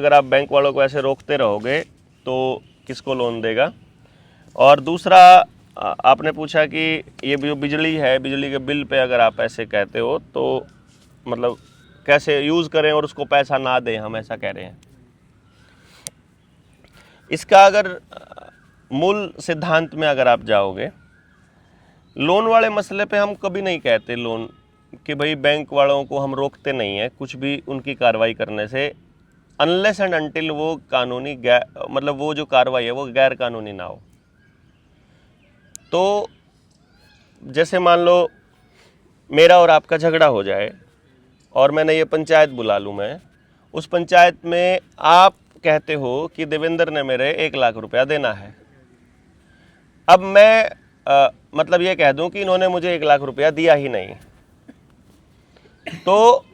अगर आप बैंक वालों को ऐसे रोकते रहोगे तो किसको लोन देगा। और दूसरा आपने पूछा कि ये जो बिजली है, बिजली के बिल पे अगर आप ऐसे कहते हो तो मतलब कैसे यूज़ करें और उसको पैसा ना दें, हम ऐसा कह रहे हैं। इसका अगर मूल सिद्धांत में अगर आप जाओगे, लोन वाले मसले पे हम कभी नहीं कहते लोन कि भाई बैंक वालों को हम रोकते नहीं हैं कुछ भी उनकी कार्रवाई करने से, अनलेस एंड अनटिल वो कानूनी मतलब वो जो कार्रवाई है वो गैर कानूनी ना हो। तो जैसे मान लो मेरा और आपका झगड़ा हो जाए और मैंने ये पंचायत बुला लूँ, मैं उस पंचायत में आप कहते हो कि देवेंद्र ने मेरे 1 लाख रुपया देना है। अब मैं मतलब ये कह दूं कि इन्होंने मुझे 1 लाख रुपया दिया ही नहीं, तो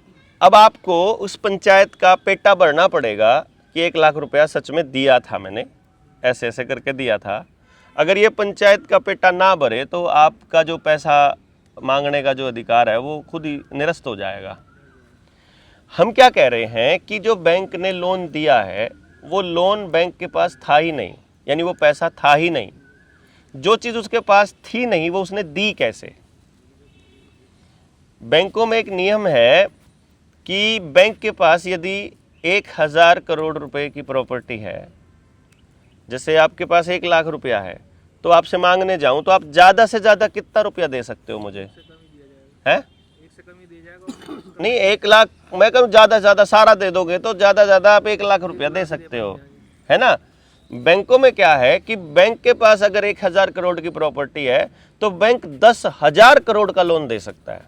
अब आपको उस पंचायत का पेटा भरना पड़ेगा कि 1 लाख रुपया सच में दिया था मैंने, ऐसे ऐसे करके दिया था। अगर ये पंचायत का पेटा ना भरे तो आपका जो पैसा मांगने का जो अधिकार है वो खुद ही निरस्त हो जाएगा। हम क्या कह रहे हैं कि जो बैंक ने लोन दिया है वो लोन बैंक के पास था ही नहीं, यानी वो पैसा था ही नहीं। जो चीज़ उसके पास थी नहीं वो उसने दी कैसे। बैंकों में एक नियम है कि बैंक के पास यदि 1000 करोड़ रुपए की प्रॉपर्टी है, जैसे आपके पास 1 लाख रुपया है, तो आपसे मांगने जाऊं तो आप ज़्यादा से ज़्यादा कितना रुपया दे सकते हो मुझे? हैं? नहीं, 1 लाख मैं कहूँ ज़्यादा से ज़्यादा सारा दे दोगे तो ज़्यादा से ज़्यादा आप 1 लाख रुपया दे सकते हो, है ना। बैंकों में क्या है कि बैंक के पास अगर 1000 करोड़ की प्रॉपर्टी है तो बैंक 10,000 करोड़ का लोन दे सकता है,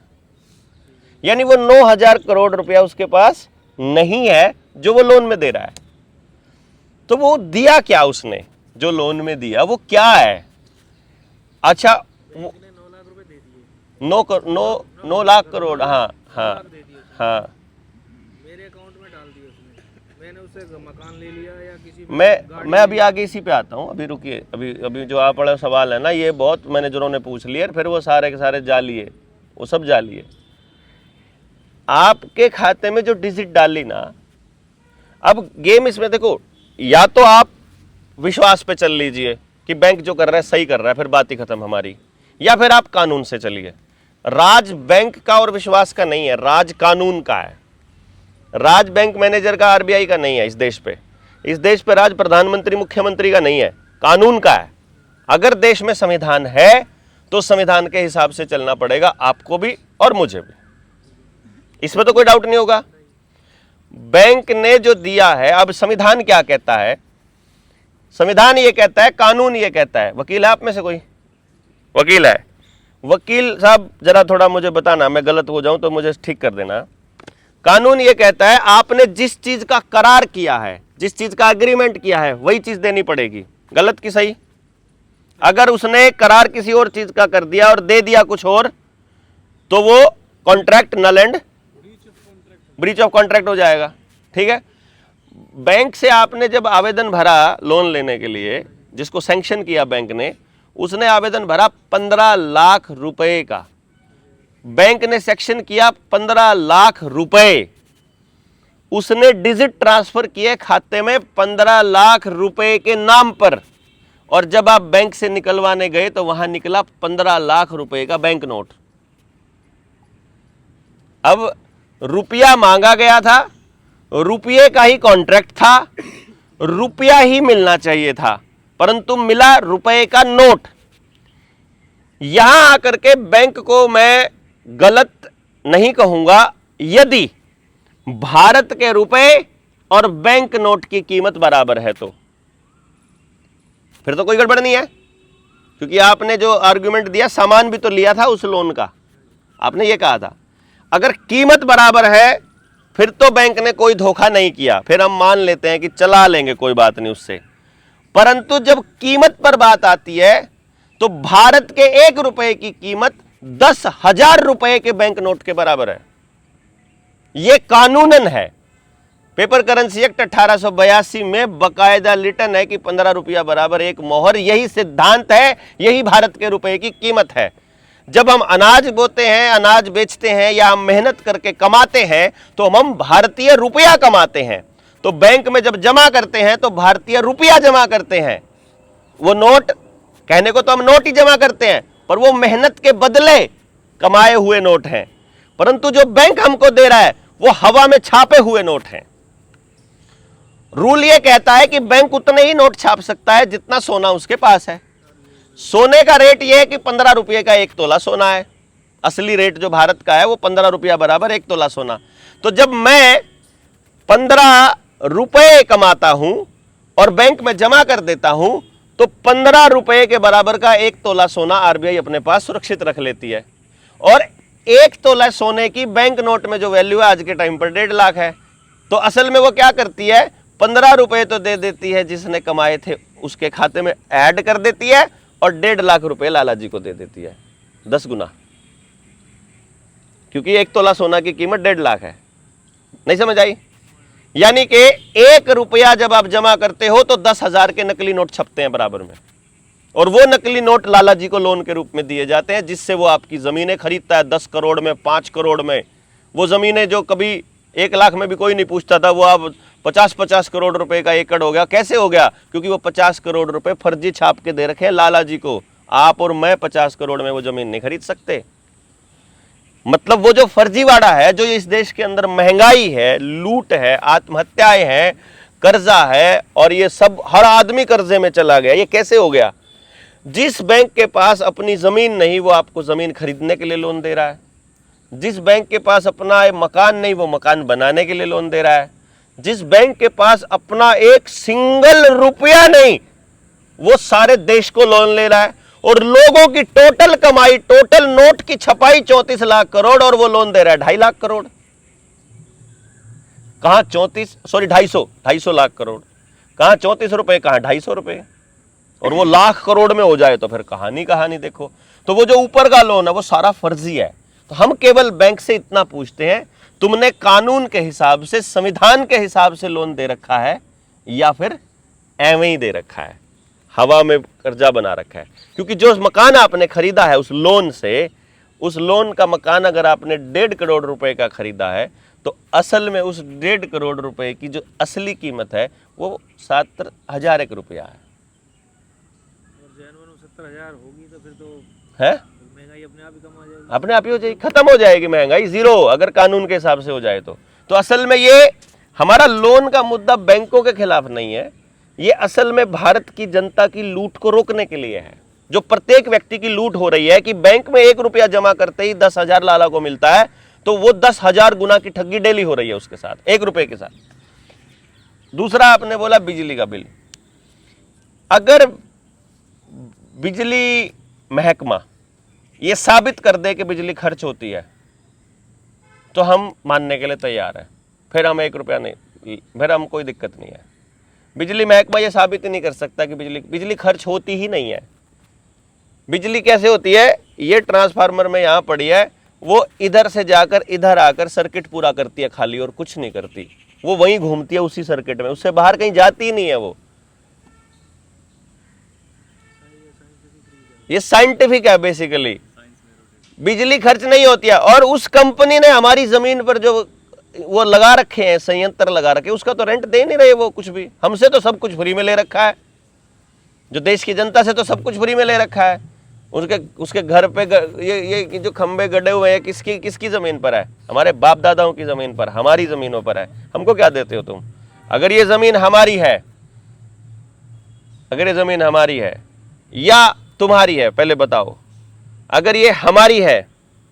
यानी वो 9,000 करोड़ रुपया उसके पास नहीं है जो वो लोन में दे रहा है। तो वो दिया क्या उसने, जो लोन में दिया वो क्या है? अच्छा, 9 लाख करोड़, हाँ हाँ हाँ, मेरे अकाउंट में डाल दिए उसने, मैंने उससे मकान ले लिया या किसी मैं अभी आगे इसी पे आता हूँ। अभी रुकिए, अभी जो आप वाला सवाल है ना, ये बहुत मैनेजरों ने पूछ लिए, फिर वो सारे के सारे जालिए, वो सब जालिए। आपके खाते में जो डिजिट डाली ना, अब गेम इसमें देखो, या तो आप विश्वास पे चल लीजिए कि बैंक जो कर रहा है सही कर रहा है, फिर बात ही खत्म हमारी, या फिर आप कानून से चलिए। राज बैंक का और विश्वास का नहीं है, राज कानून का है। राज बैंक मैनेजर का, आरबीआई का नहीं है इस देश पे। इस देश पे राज प्रधानमंत्री मुख्यमंत्री का नहीं है, कानून का है। अगर देश में संविधान है तो संविधान के हिसाब से चलना पड़ेगा आपको भी और मुझे भी, इसमें तो कोई डाउट नहीं होगा। बैंक ने जो दिया है, अब संविधान क्या कहता है? संविधान ये कहता है, कानून ये कहता है। वकील है आप में से कोई? वकील है? वकील साहब जरा थोड़ा मुझे बताना, मैं गलत हो जाऊं तो मुझे ठीक कर देना। कानून ये कहता है आपने जिस चीज का करार किया है, जिस चीज का एग्रीमेंट किया है, वही चीज देनी पड़ेगी। गलत की सही? अगर उसने करार किसी और चीज का कर दिया और दे दिया कुछ और, तो वो contract null and breach of contract हो जाएगा। ठीक है। बैंक से आपने जब आवेदन भरा लोन लेने के लिए, जिसको सैंक्शन किया बैंक ने, उसने आवेदन भरा 15 लाख रुपए का। बैंक ने सेक्शन किया 15 लाख रुपए, उसने डिजिट ट्रांसफर किए खाते में 15 लाख रुपए के नाम पर, और जब आप बैंक से निकलवाने गए तो वहां निकला 15 लाख रुपए का बैंक नोट। अब रुपया मांगा गया था, रुपये का ही कॉन्ट्रैक्ट था, रुपया ही मिलना चाहिए था, परंतु मिला रुपए का नोट। यहां आकर के बैंक को मैं गलत नहीं कहूंगा यदि भारत के रुपए और बैंक नोट की कीमत बराबर है, तो फिर तो कोई गड़बड़ नहीं है, क्योंकि आपने जो आर्गुमेंट दिया, सामान भी तो लिया था उस लोन का, आपने ये कहा था। अगर कीमत बराबर है फिर तो बैंक ने कोई धोखा नहीं किया, फिर हम मान लेते हैं कि चला लेंगे, कोई बात नहीं उससे। परंतु जब कीमत पर बात आती है तो भारत के 1 रुपए की कीमत 10,000 रुपए के बैंक नोट के बराबर है। यह कानूनन है। पेपर करेंसी एक्ट 1882 में बकायदा लिटन है कि 15 रुपया बराबर 1 मोहर। यही सिद्धांत है, यही भारत के रुपए की कीमत है। जब हम अनाज बोते हैं, अनाज बेचते हैं, या हम मेहनत करके कमाते हैं, तो हम भारतीय रुपया कमाते हैं। तो बैंक में जब जमा करते हैं तो भारतीय रुपया जमा करते हैं। वो नोट, कहने को तो हम नोट ही जमा करते हैं, पर वो मेहनत के बदले कमाए हुए नोट हैं। परंतु जो बैंक हमको दे रहा है वो हवा में छापे हुए नोट हैं। रूल ये कहता है कि बैंक उतने ही नोट छाप सकता है जितना सोना उसके पास है। सोने का रेट यह है कि 15 रुपये का 1 तोला सोना है। असली रेट जो भारत का है वो 15 रुपया बराबर 1 तोला सोना। तो जब मैं 15 रुपये कमाता हूं और बैंक में जमा कर देता हूं तो 15 रुपये के बराबर का 1 तोला सोना आरबीआई अपने पास सुरक्षित रख लेती है। और 1 तोला सोने की बैंक नोट में जो वैल्यू है आज के टाइम पर 1.5 लाख है। तो असल में वो क्या करती है, 15 रुपये तो दे देती है जिसने कमाए थे उसके खाते में ऐड कर देती है, और 1.5 लाख रुपए लाला जी को दे देती है 10 गुना, क्योंकि 1 तोला सोना की कीमत 1.5 लाख है। नहीं समझ आई? यानी कि 1 रुपया जब आप जमा करते हो तो 10,000 के नकली नोट छपते हैं बराबर में, और वो नकली नोट लाला जी को लोन के रूप में दिए जाते हैं, जिससे वो आपकी जमीनें खरीदता है 10 करोड़ में, 5 करोड़ में। वो जमीनें जो कभी 1 लाख में भी कोई नहीं पूछता था, वो अब 50-50 करोड़ रुपए का एकड़ हो गया। कैसे हो गया? क्योंकि वो 50 करोड़ रुपए फर्जी छाप के दे रखे हैं लाला जी को। आप और मैं 50 करोड़ में वो जमीन नहीं खरीद सकते। मतलब वो जो फर्जीवाड़ा है, जो इस देश के अंदर महंगाई है, लूट है, आत्महत्याएं हैं, कर्जा है, और ये सब हर आदमी कर्जे में चला गया। ये कैसे हो गया? जिस बैंक के पास अपनी जमीन नहीं वो आपको जमीन खरीदने के लिए लोन दे रहा है। जिस बैंक के पास अपना मकान नहीं वो मकान बनाने के लिए लोन दे रहा है। जिस बैंक के पास अपना एक सिंगल रुपया नहीं वो सारे देश को लोन ले रहा है। और लोगों की टोटल कमाई, टोटल नोट की छपाई 34 लाख करोड़, और वो लोन दे रहा है 2.5 लाख करोड़। कहां 250 लाख करोड़, कहां 34 रुपए, कहां 250 रुपए, और वो लाख करोड़ में हो जाए तो फिर कहानी देखो। तो वो जो ऊपर का लोन है वो सारा फर्जी है। तो हम केवल बैंक से इतना पूछते हैं, तुमने कानून के हिसाब से, संविधान के हिसाब से लोन दे रखा है या फिर एवं ही दे रखा है, हवा में कर्जा बना रखा है? क्योंकि जो मकान आपने खरीदा है उस लोन से, उस लोन का मकान अगर आपने 1.5 करोड़ रुपए का खरीदा है तो असल में उस 1.5 करोड़ रुपए की जो असली कीमत है वो 70,000 रुपया है। और जेन्युइन 70,000 होगी तो फिर तो है महंगाई अपने आप ही कम हो जाएगी। अपने आप ही हो जाएगी, खत्म हो जाएगी महंगाई, जीरो, अगर कानून के हिसाब से हो जाए तो असल में ये हमारा लोन का मुद्दा बैंकों के खिलाफ नहीं है, ये असल में भारत की जनता की लूट को रोकने के लिए है। जो प्रत्येक व्यक्ति की लूट हो रही है कि बैंक में 1 रुपया जमा करते ही 10,000 लाला को मिलता है, तो वो 10,000 गुना की ठगी डेली हो रही है उसके साथ, 1 रुपए के साथ। दूसरा आपने बोला बिजली का बिल। अगर बिजली महकमा ये साबित कर दे कि बिजली खर्च होती है तो हम मानने के लिए तैयार हैं, फिर हम 1 रुपया नहीं, फिर हम कोई दिक्कत नहीं है। बिजली महकमा ये साबित ही नहीं कर सकता कि बिजली खर्च होती ही नहीं है। बिजली कैसे होती है? ये ट्रांसफार्मर में यहाँ पड़ी है, वो इधर से जाकर इधर आकर सर्किट पूरा करती है खाली, और कुछ नहीं करती। वो वहीं घूमती है उसी सर्किट में, उससे बाहर कहीं जाती ही नहीं है वो। ये साइंटिफिक है बेसिकली। बिजली खर्च नहीं होती है। और उस कंपनी ने हमारी जमीन पर जो वो लगा रखे हैं, संयंत्र लगा रखे, उसका तो रेंट दे नहीं रहे वो कुछ भी। हमसे तो सब कुछ फ्री में ले रखा है, जो देश की जनता से तो सब कुछ फ्री में ले रखा है। उसके घर पे ये जो खंबे गड़े हुए हैं किसकी जमीन पर है? हमारे बाप दादाओं की जमीन पर, हमारी जमीनों पर है। हमको क्या देते हो तुम? अगर ये जमीन हमारी है, अगर ये जमीन हमारी है या तुम्हारी है, पहले बताओ। अगर ये हमारी है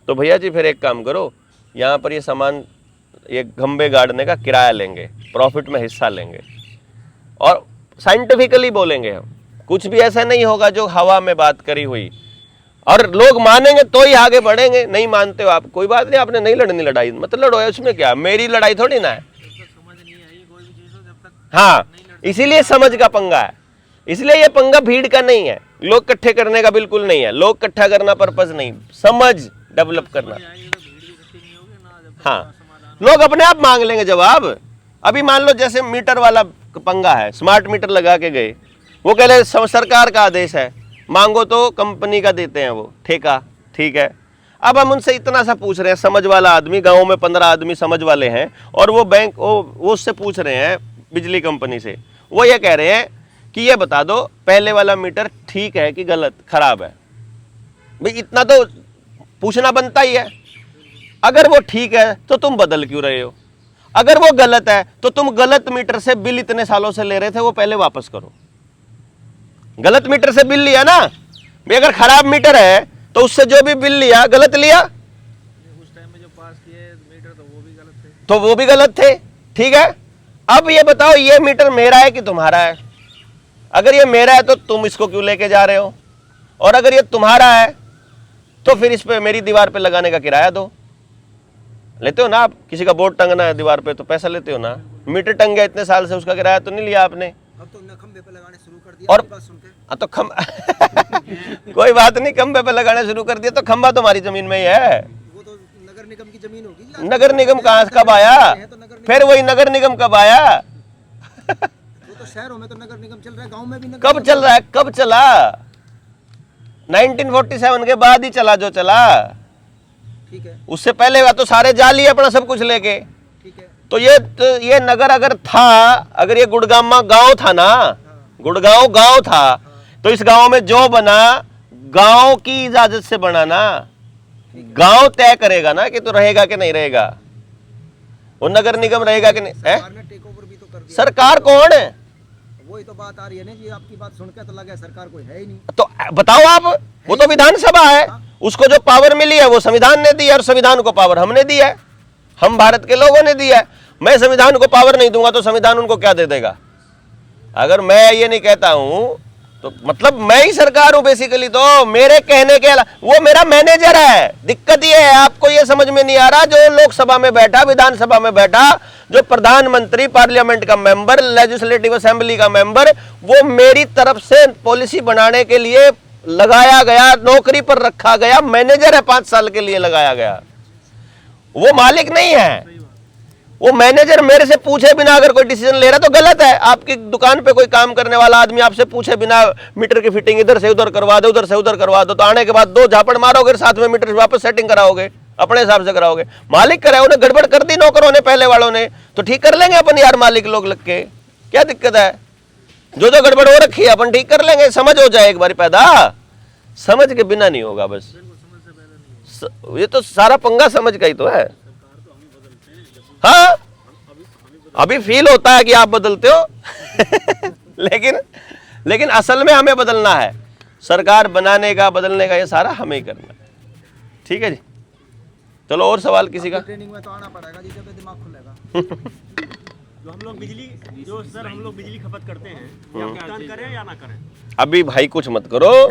तो भैया जी फिर एक काम करो, यहाँ पर ये सामान, ये खंबे गाड़ने का किराया लेंगे, प्रॉफिट में हिस्सा लेंगे, और साइंटिफिकली बोलेंगे हम। कुछ भी ऐसा नहीं होगा जो हवा में बात करी हुई, और लोग मानेंगे तो ही आगे बढ़ेंगे। नहीं मानते हो आप, कोई बात नहीं, आपने नहीं लड़नी लड़ाई, मत लड़ो, उसमें क्या, मेरी लड़ाई थोड़ी ना है। हाँ, इसीलिए समझ का पंगा है, इसलिए ये पंगा भीड़ का नहीं है, लोग इकट्ठे करने का बिल्कुल नहीं है। लोग इकट्ठा करना पर्पज नहीं, समझ डेवलप करना। हाँ, लोग अपने आप मांग लेंगे जवाब। अभी मान लो जैसे मीटर वाला पंगा है, स्मार्ट मीटर लगा के गए, वो कह रहे सरकार का आदेश है, मांगो तो कंपनी का देते हैं वो ठेका, ठीक है। अब हम उनसे इतना सा पूछ रहे हैं, समझ वाला आदमी, गांव में 15 आदमी समझ वाले हैं, और वो बैंक वो उससे पूछ रहे हैं बिजली कंपनी से, वो ये कह रहे हैं कि ये बता दो पहले वाला मीटर ठीक है कि गलत खराब है। भाई इतना तो पूछना बनता ही है। अगर वो ठीक है तो तुम बदल क्यों रहे हो? अगर वो गलत है तो तुम गलत मीटर से बिल इतने सालों से ले रहे थे, वो पहले वापस करो। गलत मीटर से बिल लिया ना भाई, अगर खराब मीटर है तो उससे जो भी बिल लिया गलत लिया, उस टाइम में जो पास किए मीटर तो वो भी गलत थे। तो वो भी गलत थे। ठीक है, अब ये बताओ ये मीटर मेरा है कि तुम्हारा है? अगर ये मेरा है तो तुम इसको क्यों लेके जा रहे हो? और अगर ये तुम्हारा है तो फिर इस पे मेरी दीवार पे लगाने का किराया दो। लेते हो ना आप? किसी का बोर्ड टंगना है दीवार पे तो पैसा लेते हो ना। मीटर टंग गया इतने साल से, उसका किराया तो नहीं लिया आपने। अब तो खंबे पे लगाने शुरू कर दिया। और बात सुन के हाँ तो कोई बात नहीं, खंबे पे लगाने शुरू कर दिया तो खंबा तुम्हारी जमीन में ही है। वो तो नगर निगम की जमीन होगी। नगर निगम कहाँ से कब आया? फिर वही नगर निगम कब आया? वो तो शहरों में तो नगर निगम चल रहा है, गांव में भी नगर कब चल रहा है? कब चला? 1947 के बाद ही चला जो चला। ठीक है, उससे पहले का तो सारे जाली अपना सब कुछ लेके। ठीक है। तो ये नगर अगर था, अगर ये गुड़गामा गांव था ना, गुड़गांव गांव था, तो इस गांव में जो बना गांव की इजाजत से बना ना। गांव तय करेगा ना कि तो रहेगा कि नहीं रहेगा, वो नगर निगम रहेगा कि नहीं है? सरकार ने टेक ओवर भी तो कर दिया। सरकार कौन है? वही तो बात आ रही है ना जी, आपकी बात सुन के तो लगा सरकार कोई है ही नहीं। तो बताओ आप, वो तो विधानसभा है, उसको जो पावर मिली है वो संविधान ने दी है, और संविधान को पावर हमने दी है, हम भारत के लोगों ने दी है। मैं संविधान को पावर नहीं दूंगा तो संविधान उनको क्या दे देगा? अगर मैं ये नहीं कहता हूं तो मतलब मैं ही सरकार हूं बेसिकली। तो मेरे कहने के वो मेरा मैनेजर है। दिक्कत ये है, आपको ये समझ में नहीं आ रहा, जो लोकसभा में बैठा, विधानसभा में बैठा, जो प्रधानमंत्री, पार्लियामेंट का मेंबर, लेजिस्लेटिव असेंबली का मेंबर, वो मेरी तरफ से पॉलिसी बनाने के लिए लगाया गया, नौकरी पर रखा गया मैनेजर है, 5 साल के लिए लगाया गया। वो मालिक नहीं है, वो मैनेजर। मेरे से पूछे बिना अगर कोई डिसीजन ले रहा तो गलत है। आपकी दुकान पे कोई काम करने वाला आदमी आपसे पूछे बिना मीटर की फिटिंग इधर से उधर करवा दो, उधर से उधर करवा दो, तो आने के बाद 2 झापड़ मारोगे, साथ में मीटर वापस सेटिंग कराओगे, अपने हिसाब से कराओगे। मालिक कराए, उन्हें गड़बड़ कर दी नौकरों ने, पहले वालों ने, तो ठीक कर लेंगे अपन यार, मालिक लोग लग के, क्या दिक्कत है? जो गड़बड़ हो रखी है अपन ठीक कर लेंगे, समझ हो जाए एक बार पैदा। समझ के बिना नहीं होगा बस, ये तो सारा पंगा समझ का ही तो है। हाँ अभी फील होता है कि आप बदलते हो लेकिन असल में हमें बदलना है। सरकार बनाने का, बदलने का, ये सारा हमें ही करना है। ठीक है जी, चलो और सवाल किसी का? ट्रेनिंग में तो आना पड़ेगा जी, जब दिमाग खुलेगा। जो हम लोग बिजली खपत करते हैं, या भुगतान करें या ना करें? अभी भाई कुछ मत करो।